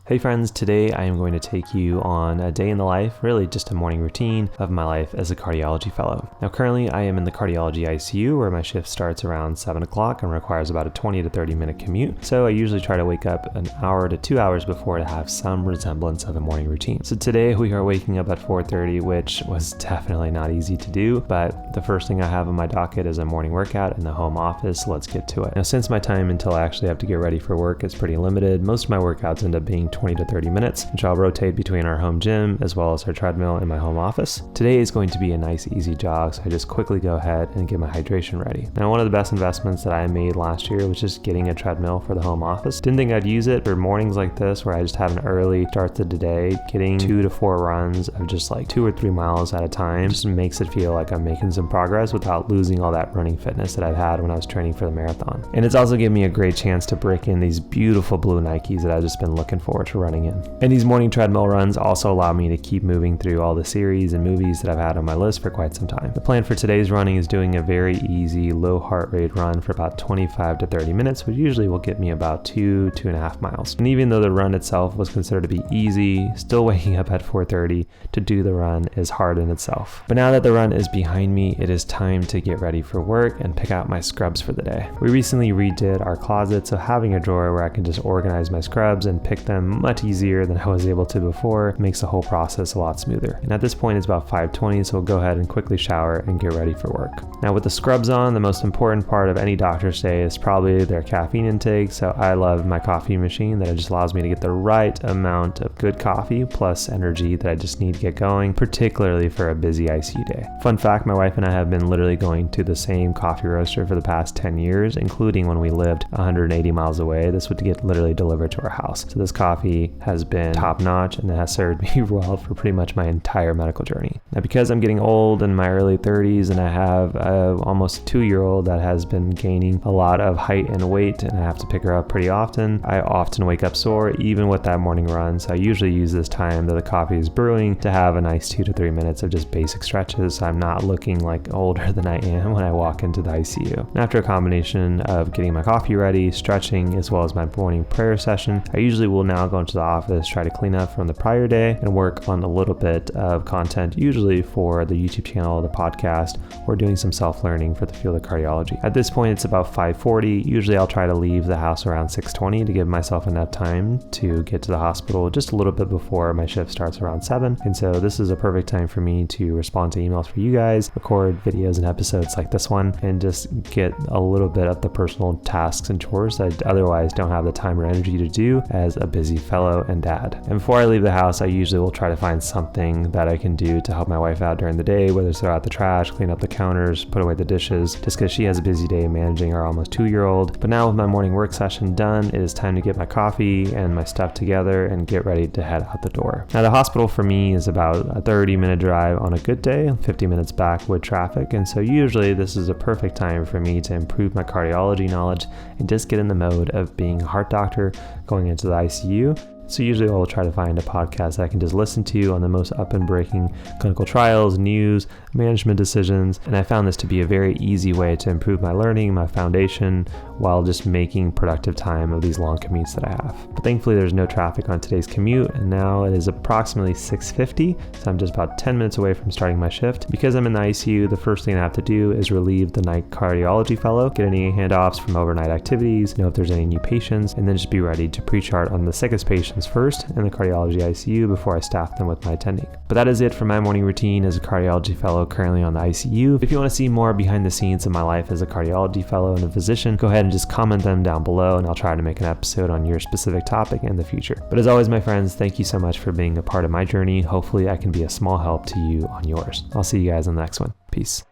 Hey friends, today I am going to take you on a day in the life, really just a morning routine of my life as a cardiology fellow. Now currently I am in the cardiology ICU where my shift starts around 7 o'clock and requires about a 20 to 30 minute commute. So I usually try to wake up an hour to 2 hours before to have some resemblance of a morning routine. So today we are waking up at 4:30, which was definitely not easy to do, but the first thing I have on my docket is a morning workout in the home office. Let's get to it. Now since my time until I actually have to get ready for work is pretty limited, most of my workouts end up being 20 to 30 minutes, which I'll rotate between our home gym as well as our treadmill in my home office. Today is going to be a nice easy jog, so I just quickly go ahead and get my hydration ready. Now one of the best investments that I made last year was just getting a treadmill for the home office. Didn't think I'd use it for mornings like this where I just have an early start to the day. Getting 2 to 4 runs of just like 2 or 3 miles at a time just makes it feel like I'm making some progress without losing all that running fitness that I've had when I was training for the marathon. And it's also given me a great chance to break in these beautiful blue Nikes that I've just been looking forward to running in. And these morning treadmill runs also allow me to keep moving through all the series and movies that I've had on my list for quite some time. The plan for today's running is doing a very easy low heart rate run for about 25 to 30 minutes, which usually will get me about 2.5 miles. And even though the run itself was considered to be easy, still waking up at 4:30 to do the run is hard in itself. But now that the run is behind me, it is time to get ready for work and pick out my scrubs for the day. We recently redid our closet, so having a drawer where I can just organize my scrubs and pick them much easier than I was able to before makes the whole process a lot smoother. And at this point it's about 5:20, so we'll go ahead and quickly shower and get ready for work. Now with the scrubs on, the most important part of any doctor's day is probably their caffeine intake, so I love my coffee machine that just allows me to get the right amount of good coffee plus energy that I just need to get going, particularly for a busy ICU day. Fun fact, my wife and I have been literally going to the same coffee roaster for the past 10 years, including when we lived 180 miles away. This would get literally delivered to our house. So this coffee has been top notch and it has served me well for pretty much my entire medical journey. Now because I'm getting old in my early 30s and I have almost a 2-year-old that has been gaining a lot of height and weight and I have to pick her up pretty often, I often wake up sore even with that morning run. So I usually use this time that the coffee is brewing to have a nice 2 to 3 minutes of just basic stretches so I'm not looking like older than I am when I walk into the ICU. And after a combination of getting my coffee ready, stretching, as well as my morning prayer session, I usually will now go into the office, try to clean up from the prior day and work on a little bit of content, usually for the YouTube channel, the podcast, or doing some self-learning for the field of cardiology. At this point, it's about 5:40. Usually I'll try to leave the house around 6:20 to give myself enough time to get to the hospital just a little bit before my shift starts around 7. And so this is a perfect time for me to respond to emails for you guys, record videos and episodes like this one, and just get a little bit of the personal tasks and chores that I otherwise don't have the time or energy to do as a busy fellow and dad. And before I leave the house, I usually will try to find something that I can do to help my wife out during the day, whether it's throw out the trash, clean up the counters, put away the dishes, just because she has a busy day managing our almost 2-year-old. But now with my morning work session done, it is time to get my coffee and my stuff together and get ready to head out the door. Now the hospital for me is about a 30-minute drive on a good day, 50 minutes back with traffic, and so usually this is a perfect time for me to improve my cardiology knowledge and just get in the mode of being a heart doctor going into the ICU. So usually I'll try to find a podcast that I can just listen to on the most up and breaking clinical trials, news, management decisions. And I found this to be a very easy way to improve my learning, my foundation, while just making productive time of these long commutes that I have. But thankfully there's no traffic on today's commute, and now it is approximately 6:50, so I'm just about 10 minutes away from starting my shift. Because I'm in the ICU, the first thing I have to do is relieve the night cardiology fellow, get any handoffs from overnight activities, know if there's any new patients, and then just be ready to pre-chart on the sickest patients first in the cardiology ICU before I staff them with my attending. But that is it for my morning routine as a cardiology fellow currently on the ICU. If you want to see more behind the scenes of my life as a cardiology fellow and a physician, go ahead and just comment them down below and I'll try to make an episode on your specific topic in the future. But as always, my friends, thank you so much for being a part of my journey. Hopefully I can be a small help to you on yours. I'll see you guys on the next one. Peace.